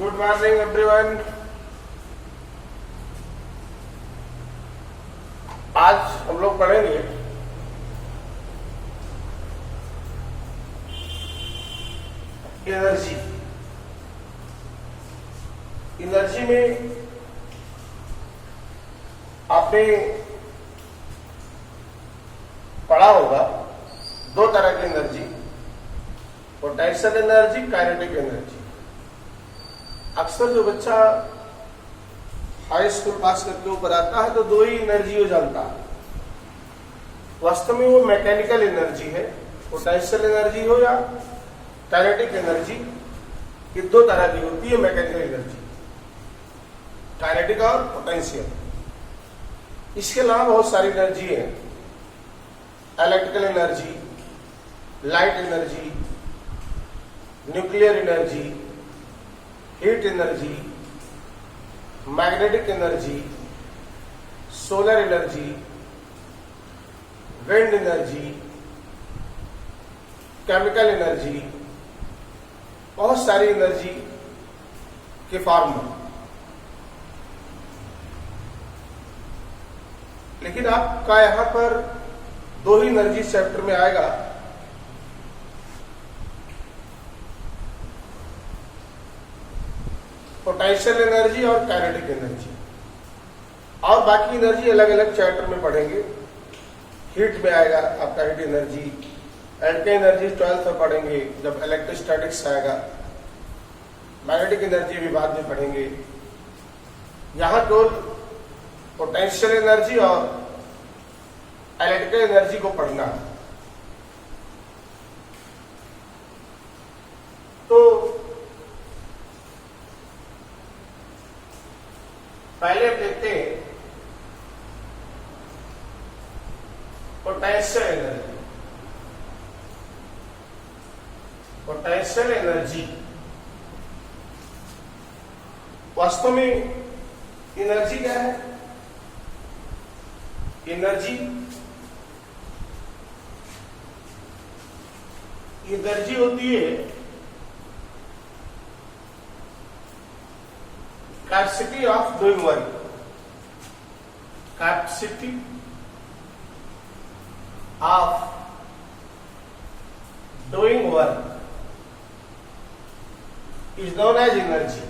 Good morning everyone. आज हम लोग पढ़ेंगे एनर्जी। एनर्जी में आपने पढ़ा होगा दो तरह की energy, potential energy, kinetic energy. अक्सर जो बच्चा हाई स्कूल पास करके ऊपर आता है तो दो ही एनर्जी वो जानता है। वास्तव में वो मैकेनिकल एनर्जी है, पोटेंशियल एनर्जी हो या काइनेटिक एनर्जी, ये दो तरह की होती है मैकेनिकल एनर्जी, काइनेटिक और पोटेंशियल। इसके अलावा बहुत सारी एनर्जी है, electrical energy, light energy, nuclear energy, heat energy, magnetic energy, solar energy, wind energy, chemical energy, बहुत सारी एनर्जी के फॉर्म में। लेकिन आपका यहां पर दो ही एनर्जी चैप्टर में आएगा, पोटेंशियल एनर्जी और काइनेटिक एनर्जी। और बाकी एनर्जी अलग अलग चैप्टर में पढ़ेंगे। हीट में आएगा आपका heat energy, electrical energy 12th में पढ़ेंगे जब इलेक्ट्रोस्टैटिक्स आएगा। मैग्नेटिक एनर्जी भी बाद में पढ़ेंगे। यहां केवल पोटेंशियल एनर्जी और इलेक्ट्रिकल एनर्जी को पढ़ना है। तो पहले देखते हैं पोटेंशियल एनर्जी। पोटेंशियल एनर्जी वास्तव में एनर्जी क्या है? एनर्जी होती है capacity of doing work. Capacity of doing work is known as energy.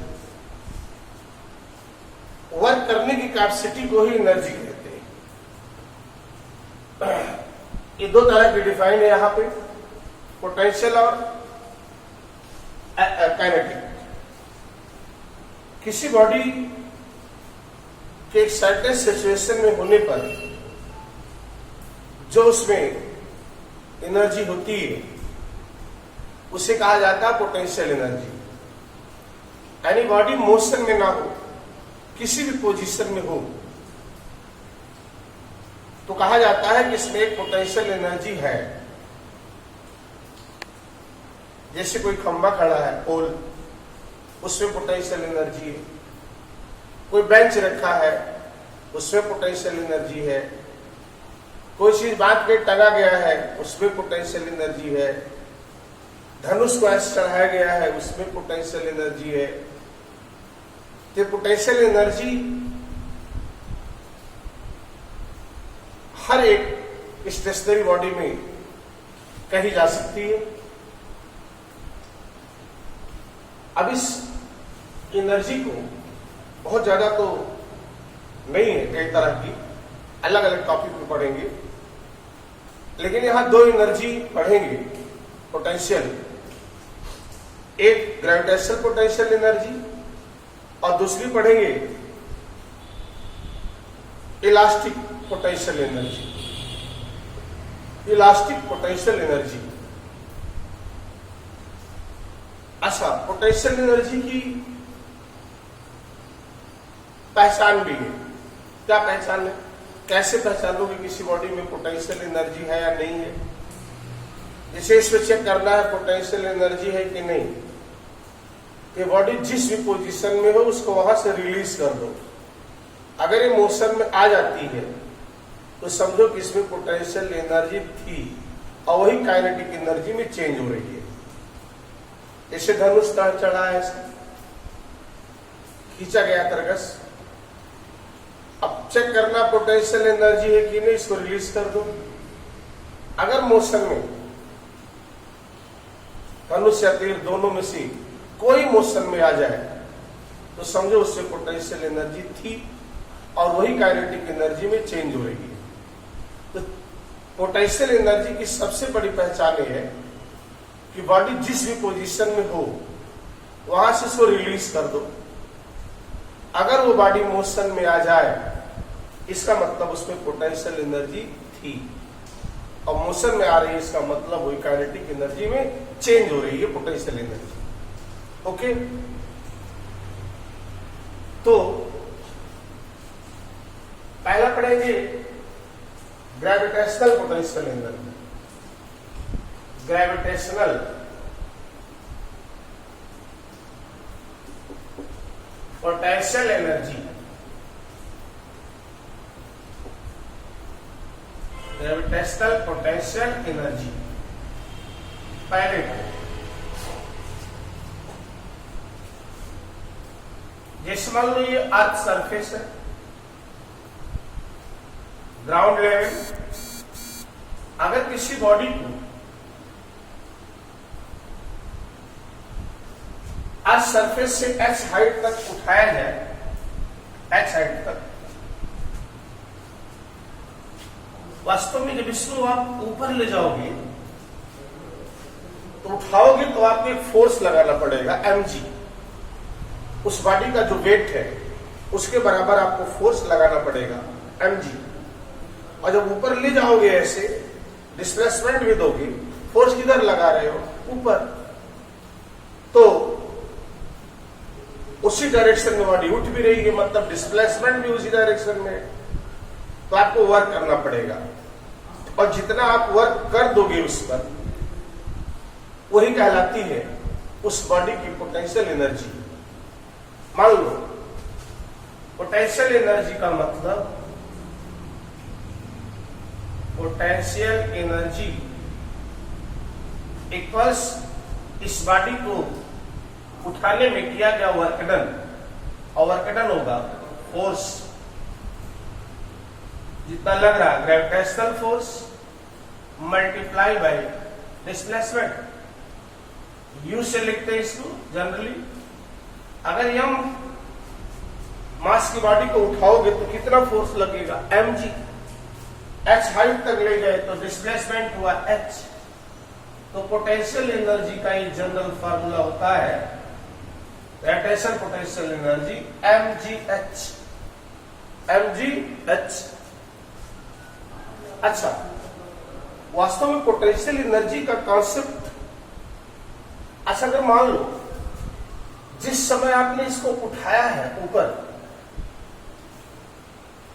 Work करने की कैपेसिटी को ही एनर्जी कहते हैं। ये दो तरह की डिफाइन है यहां पे, पोटेंशियल और काइनेटिक। किसी बॉडी के एक सर्टेन सिचुएशन में होने पर जो उसमें एनर्जी होती है उसे कहा जाता है पोटेंशियल एनर्जी। यानी बॉडी मोशन में ना हो, किसी भी पोजीशन में हो तो कहा जाता है कि इसमें एक पोटेंशियल एनर्जी है। जैसे कोई खंभा खड़ा है, पोल, उसमें पोटेंशियल एनर्जी है। कोई बेंच रखा है, उसमें पोटेंशियल एनर्जी है। कोई चीज बांध के टंगा गया है, उसमें पोटेंशियल एनर्जी है। धनुष को ऐसे चढ़ाया गया है, उसमें पोटेंशियल एनर्जी है। तो पोटेंशियल एनर्जी हर एक स्टेशनरी बॉडी में कही जा सकती है। अब इस एनर्जी को बहुत ज्यादा तो नहीं है, कई तरह की अलग अलग टॉपिक पे पढ़ेंगे, लेकिन यहां दो एनर्जी पढ़ेंगे पोटेंशियल। एक ग्रेविटेशनल पोटेंशियल एनर्जी और दूसरी पढ़ेंगे elastic potential energy. Elastic potential energy. अच्छा, पोटेंशियल एनर्जी की पहचान भी है। क्या पहचान है? कैसे पहचानोगे किसी बॉडी में पोटेंशियल एनर्जी है या नहीं है? जैसे इसमें चेक करना है पोटेंशियल एनर्जी है कि नहीं। ये बॉडी जिस भी पोजीशन में हो उसको वहां से रिलीज कर दो। अगर ये मोशन में आ जाती है तो समझो कि इसमें पोटेंशियल एनर्जी थी और वही काइनेटिक एनर्जी में चेंज हो रही है। जैसे धनुष चढ़ा है, खींचा गया तरकस, अब चेक करना पोटेंशियल एनर्जी है कि नहीं, इसको रिलीज कर दो। अगर मोशन में धनुष या तीर दोनों में से कोई मोशन में आ जाए तो समझो उससे पोटेंशियल एनर्जी थी और वही काइनेटिक एनर्जी में चेंज हो रही है। तो पोटेंशियल एनर्जी की सबसे बड़ी पहचान ये है कि बॉडी जिस भी पोजीशन में हो वहां से उसको रिलीज कर दो। अगर वो बॉडी मोशन में आ जाए इसका मतलब उसमें पोटेंशियल एनर्जी थी, और मोशन में आ रही है इसका मतलब वही काइनेटिक एनर्जी में चेंज हो रही है पोटेंशियल एनर्जी। ओके, तो पहला पढ़ेंगे gravitational potential energy. Gravitational potential energy, gravitational potential energy पहले जैसे मान लो ये अर्थ सरफेस है, ग्राउंड लेवल, अगर किसी बॉडी को अर्थ सरफेस से h हाइट तक उठाया जाए, h हाइट तक, वास्तव में जब इसको आप ऊपर ले जाओगे तो उठाओगे तो आपको एक फोर्स लगाना पड़ेगा mg, उस बॉडी का जो वेट है उसके बराबर आपको फोर्स लगाना पड़ेगा mg, और जब ऊपर ले जाओगे ऐसे डिस्प्लेसमेंट भी दोगे, फोर्स किधर लगा रहे हो, ऊपर, तो उसी डायरेक्शन में बॉडी उठ भी रही है, मतलब डिस्प्लेसमेंट भी उसी डायरेक्शन में, तो आपको वर्क करना पड़ेगा, और जितना आप वर्क कर दोगे उस पर वही कहलाती है उस बॉडी की पोटेंशियल एनर्जी। मान लो पोटेंशियल एनर्जी का मतलब, पोटेंशियल एनर्जी इक्वल्स इस बॉडी को उठाने में किया गया वर्क डन, और वर्क डन होगा फोर्स जितना लग रहा है gravitational force multiply by displacement, you से लिखते हैं इसको जनरली। अगर यम मास की बॉडी को उठाओगे तो कितना फोर्स लगेगा, mg, h हाइट तक ले गए तो डिस्प्लेसमेंट हुआ h, तो पोटेंशियल एनर्जी का ये जनरल फार्मूला होता है gravitational potential energy mgh, mgh। अच्छा, वास्तव में पोटेंशियल एनर्जी का कॉन्सेप्ट, अच्छा अगर मान लो जिस समय आपने इसको उठाया है ऊपर,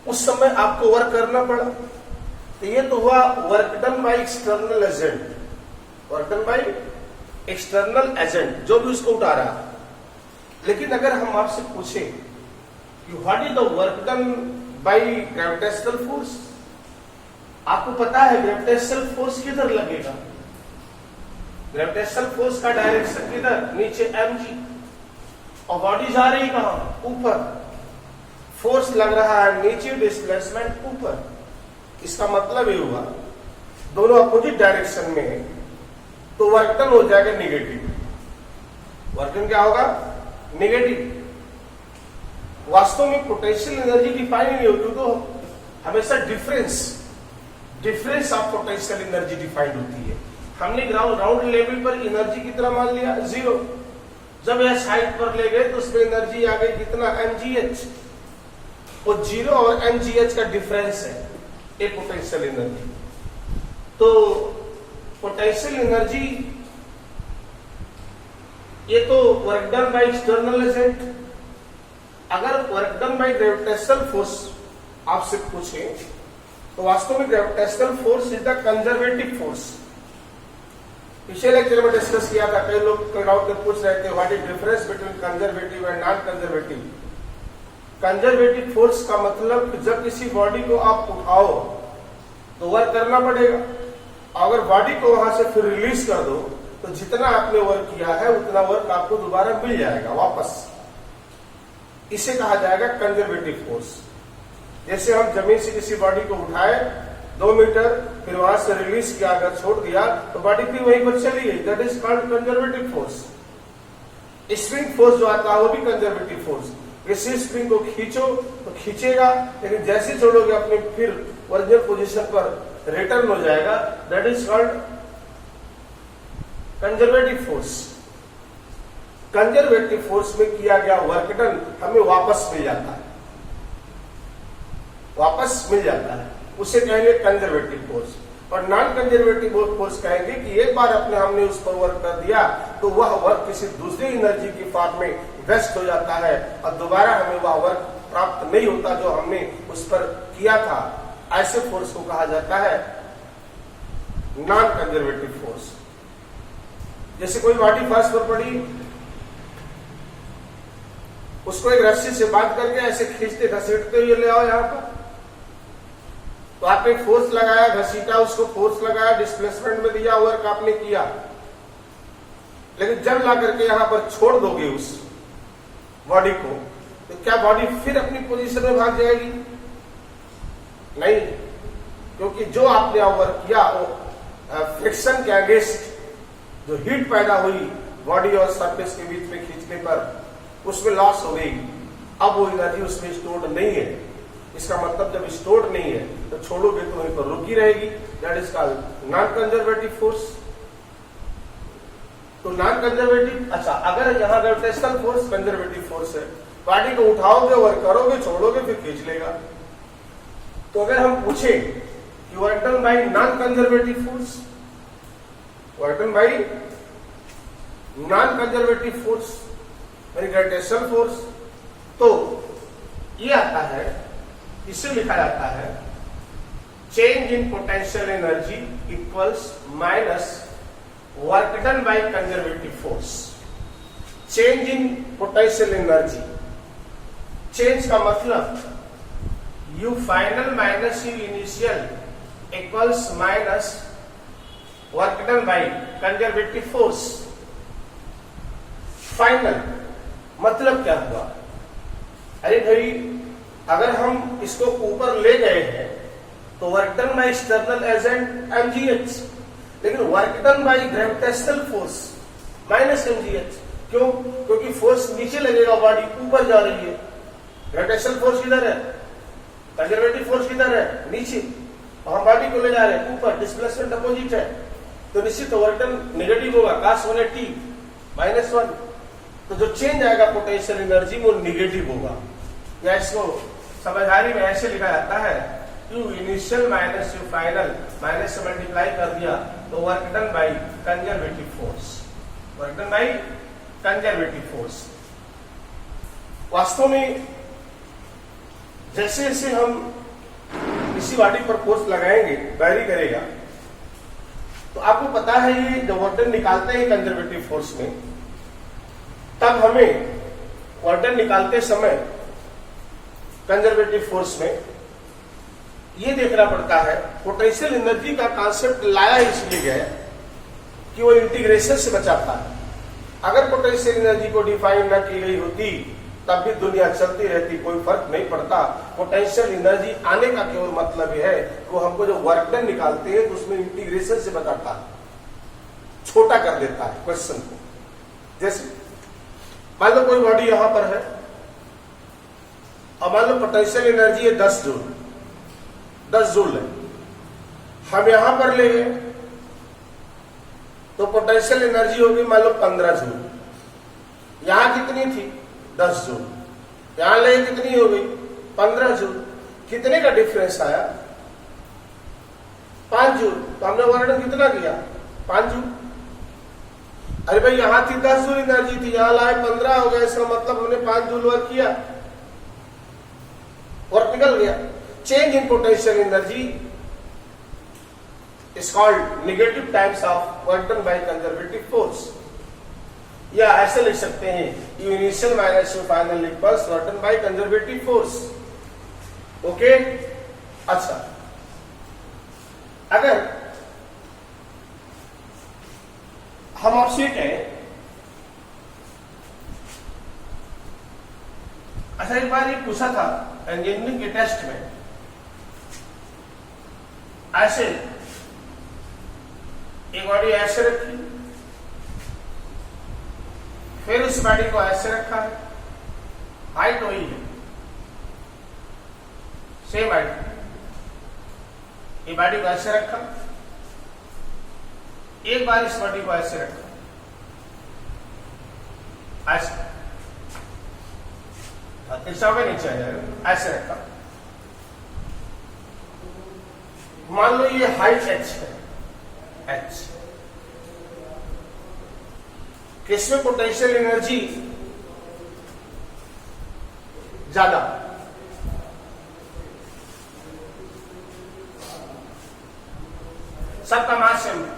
उस समय आपको वर्क करना पड़ा, तो ये तो हुआ work done by external agent, work done by external agent जो भी उसको उठा रहा। लेकिन अगर हम आपसे पूछे कि what is the work done by gravitational force, आपको पता है ग्रेविटेशनल फोर्स किधर लगेगा, ग्रेविटेशनल फोर्स का डायरेक्शन किधर, नीचे mg, और बॉडी जा रही कहां, ऊपर, फोर्स लग रहा है नीचे, डिस्प्लेसमेंट ऊपर। इसका मतलब ये हुआ दोनों अपोजिट डायरेक्शन में है तो वर्क डन हो जाएगा निगेटिव, वर्क डन क्या होगा, नेगेटिव। वास्तव में पोटेंशियल एनर्जी डिफाइन नहीं होती, तो हमेशा difference of potential energy defined होती है। हमने राउंड लेवल पर एनर्जी कितना मान लिया, 0, जब एस हाइट पर ले गए तो उसमें एनर्जी आ गई कितना, mgh, और 0 और mgh का डिफरेंस है एक पोटेंशियल एनर्जी। तो पोटेंशियल एनर्जी ये तो work done by external agent. अगर work done by gravitational force आपसे पूछे तो वास्तव में gravitational force is the conservative force. पिछले लेक्चर में डिस्कस किया था, कई लोग डाउट में पूछ रहे थे what is difference between conservative and non conservative. Conservative force का मतलब जब किसी बॉडी को आप उठाओ तो वर्क करना पड़ेगा, अगर बॉडी को वहां से फिर रिलीज कर दो तो जितना आपने वर्क किया है उतना वर्क आपको दोबारा मिल जाएगा वापस। इसे कहा जाएगा कंजर्वेटिव फोर्स। जैसे हम जमीन से किसी बॉडी को उठाए 2 मीटर, फिर वहां से रिलीज किया, अगर छोड़ दिया तो बॉडी फिर वहीं पर चली गई, that is called conservative force. Spring force जो आता है वो भी कंजर्वेटिव फोर्स। किसी स्प्रिंग को खींचो तो खींचेगा, लेकिन जैसे छोड़ोगे अपने फिर ओरिजिनल पोजीशन पर रिटर्न हो जाएगा, that is called conservative force. Conservative force में किया गया वर्क डन हमें वापस मिल जाता है, वापस मिल जाता है, उसे कहेंगे कंजर्वेटिव फोर्स। और नॉन कंजर्वेटिव फोर्स कहेंगे कि एक बार अपने हमने उस पर वर्क कर दिया तो वह वर्क किसी दूसरी एनर्जी की फॉर्म में वेस्ट हो जाता है और दोबारा हमें वह वर्क प्राप्त नहीं होता जो हमने उस पर किया था। ऐसे फोर्स को कहा जाता है नॉन कंजर्वेटिव फोर्स। जैसे कोई बॉडी फर्श पर पड़ी, उसको एक रस्सी से बांध करके ऐसे खींचते घसीटते हुए ले आओ यहां पर, तो आपने फोर्स लगाया, घसीटा, उसको फोर्स लगाया, डिस्प्लेसमेंट में दिया, वर्क आपने किया। लेकिन जब ला करके यहां पर छोड़ दोगे उस बॉडी को, तो क्या बॉडी फिर अपनी पोजीशन में भाग जाएगी? नहीं, क्योंकि जो आपने वर्क किया वो फ्रिक्शन के अगेंस्ट जो हीट पैदा हुई बॉडी और सरफेस के बीच में खींचने पर, उसमें लॉस हो गई। अब वो एनर्जी उसमें स्टोर्ड नहीं है। इसका मतलब जब स्टोर्ड नहीं है तो छोड़ोगे तो वहीं पर रुकी रहेगी, that is called non conservative force. तो नॉन कंजर्वेटिव, अच्छा, अगर यहां ग्रेविटेशनल फोर्स कंजर्वेटिव फोर्स है, बॉडी को उठाओगे, वर्क करोगे, छोड़ोगे, फिर खींच लेगा। तो अगर हम पूछे कि work done bye non conservative force, work done bye non conservative force gravitational force, तो ये आता है, इसे लिखा जाता है change in potential energy equals minus work done by conservative force. Change in potential energy, change का मतलब you final minus you initial equals minus work done by conservative force. Final मतलब क्या हुआ? अरे भाई, अगर हम इसको ऊपर ले गए हैं तो work done by external agent mgh, लेकिन work done by gravitational force minus mgh। क्यों? क्योंकि फोर्स नीचे लगेगा, बॉडी ऊपर जा रही है। ग्रेविटेशनल फोर्स किधर है? कंजर्वेटिव फोर्स किधर है? नीचे। और हम बॉडी को ले जा रहे हैं ऊपर, डिस्प्लेसमेंट अपोजिट है, तो निश्चित वर्क डन नेगेटिव होगा, cos 180 -1। तो जो चेंज आएगा पोटेंशियल एनर्जी वो निगेटिव होगा। या इसको समझदारी में ऐसे लिखा जाता है, you initial minus you final, minus से मल्टीप्लाई कर दिया तो work done by conservative force, work done by conservative force. वास्तव में जैसे जैसे हम किसी बॉडी पर फोर्स लगाएंगे वैरी करेगा। तो आपको पता है ये जब वर्क डन निकालते हैं कंजर्वेटिव फोर्स में, तब हमें वर्क डन निकालते समय कंजर्वेटिव फोर्स में ये देखना पड़ता है, पोटेंशियल एनर्जी का कॉन्सेप्ट लाया इसलिए गया कि वो इंटीग्रेशन से बचाता है। अगर पोटेंशियल एनर्जी को डिफाइन न की गई होती तब भी दुनिया चलती रहती, कोई फर्क नहीं पड़ता। पोटेंशियल एनर्जी आने का केवल मतलब यह है कि वो हमको जो वर्क डन निकालते हैं तो उसमें इंटीग्रेशन से बताता है, छोटा कर देता है क्वेश्चन को। जैसे मान लो कोई बॉडी यहां पर है और मान लो पोटेंशियल एनर्जी है 10 जूल, 10 जूल है। हम यहां पर ले गए तो पोटेंशियल एनर्जी होगी मान लो 15 जूल। यहां कितनी थी? 10 जूल। यहां ले कितनी हो गई? 15 जूल। कितने का डिफरेंस आया? 5 जूल। तो हमने वर्णन कितना किया? 5 जूल। अरे भाई, यहां थी 10 जूल एनर्जी थी, यहां लाए 15 हो गया, इसका मतलब हमने 5 जूल वर्क किया, वर्क निकल गया। Change in potential energy is called negative times of work done by conservative force. या ऐसे लिख सकते हैं, you initial minus you final equals work done by conservative force. Okay, अच्छा, अगर हम आपसे कहें, अच्छा, एक बार ये पूछा था इंजीनियरिंग के टेस्ट में, ऐसे एक बॉडी ऐसे रखी, फिर उस बॉडी को ऐसे रखा है, हाइट वही है, सेम हाइट, ये बॉडी को ऐसे रखा, एक बार इस बॉडी को ऐसे रखा, ऐसे तिरछा में नीचे आ जाएगा, ऐसे रखा। मान लो ये हाइट h है, h, किसमें पोटेंशियल एनर्जी ज्यादा? सबका मास सेम है,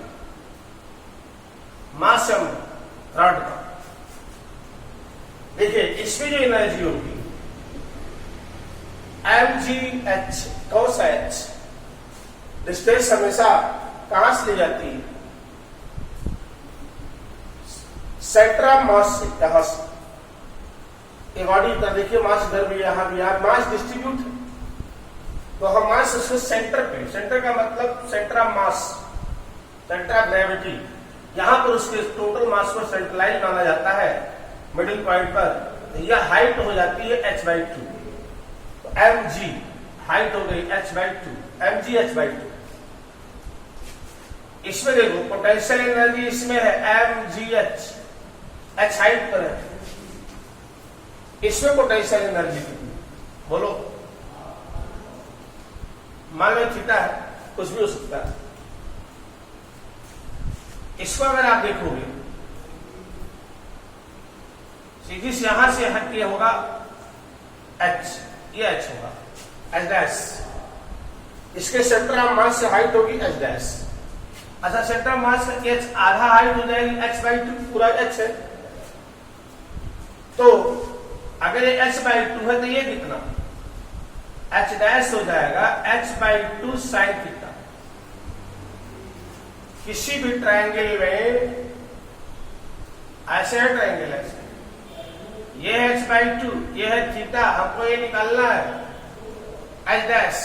मास सेम है रॉड का। देखिए इसमें जो एनर्जी होगी mgh, कौन सा h? डिस्टेंस हमेशा कहां से ली जाती है? सेंटर ऑफ मास से, यहां से। ये बॉडी का देखिए मास इधर भी, यहां भी, यहां मास डिस्ट्रीब्यूट है, तो हम मास उसके सेंटर पे, सेंटर का मतलब centre of mass, centre of gravity, यहां पर उसके टोटल मास को सेंट्रलाइज माना जाता है मिडिल पॉइंट पर। यह हाइट हो जाती है h/2, तो mg हाइट हो गई h/2, mg h/2। इसमें देखो पोटेंशियल एनर्जी इसमें है mgh, h हाइट पर है, इसमें पोटेंशियल एनर्जी कितनी बोलो? मान लो थीटा है, कुछ भी हो सकता है। इसको अगर आप देखोगे सीधी से यहां से हट के होगा h, ये h होगा h डैश, इसके सेंटर ऑफ मास से हाइट होगी h डैश। अच्छा, सेंटर ऑफ मास का h आधा हाइट हो जाएगी h/2, पूरा h है, तो अगर ये h/2 है तो ये कितना h डैश हो जाएगा h/2 साइन थीटा। किसी भी ट्रायंगल में ऐसे है, ट्रायंगल ऐसे, ये है h/2, ये है थीटा, हमको ये निकालना है h dash,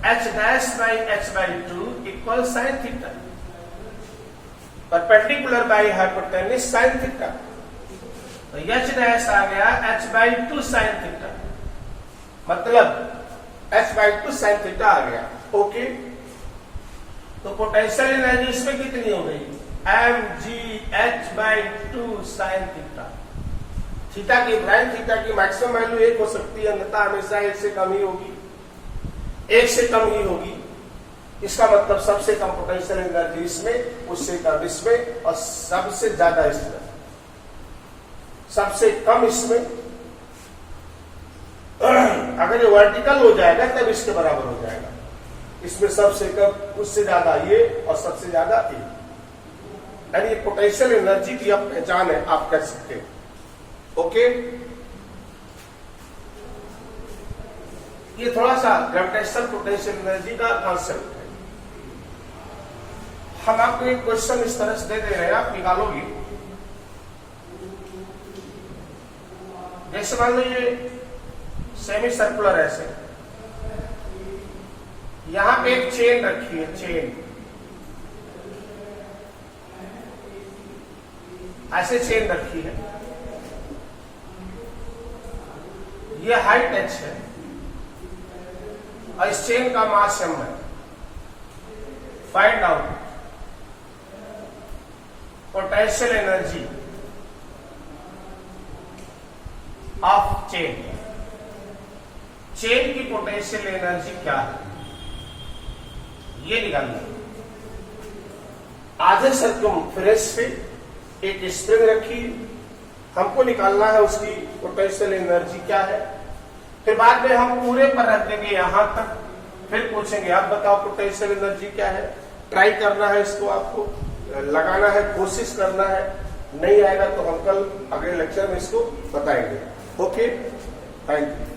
h dash by h/2 equal sine theta, perpendicular by hypotenuse sine theta, तो h डैश आ गया h/2 साइन थीटा, मतलब h/2 साइन थीटा आ गया। ओके, तो पोटेंशियल एनर्जी इसमें कितनी हो गई? mgh/2 sine theta. थीटा की प्राइम थीटा की मैक्सिमम वैल्यू 1 हो सकती है, अन्यथा हमेशा 1 से कम ही होगी, 1 से कम ही होगी। इसका मतलब सबसे कम पोटेंशियल एनर्जी इसमें, उससे कम इसमें, और सबसे ज्यादा इसमें। सबसे कम इसमें, अगर ये वर्टिकल हो जाएगा तब इसके बराबर हो जाएगा। इसमें सबसे कम, उससे ज्यादा ये, और सबसे ज्यादा ये, यानी पोटेंशियल एनर्जी की अब पहचान है, आप कर सकते हैं। ओके, ये थोड़ा सा ग्रेविटेशनल पोटेंशियल एनर्जी का कॉन्सेप्ट है। हम आपको एक क्वेश्चन इस तरह से दे दे रहे हैं, आप निकालोगे। जैसे मान लो ये सेमी सर्कुलर ऐसे, यहां पे एक चेन रखी है, चेन ऐसे चेन रखी है, ये हाइट h है और इस चेन का मास m है। Find out potential energy of chain. Chain की पोटेंशियल एनर्जी क्या है ये निकालना। आधे सर्कमफ्रेंस पे एक स्प्रिंग रखी, हमको निकालना है उसकी पोटेंशियल एनर्जी क्या है। फिर बाद में हम पूरे पर रख देंगे यहां तक, फिर पूछेंगे आप बताओ पोटेंशियल एनर्जी क्या है। ट्राई करना है इसको, आपको लगाना है, कोशिश करना है। नहीं आएगा तो हम कल अगले लेक्चर में इसको बताएंगे। Okay, thank you.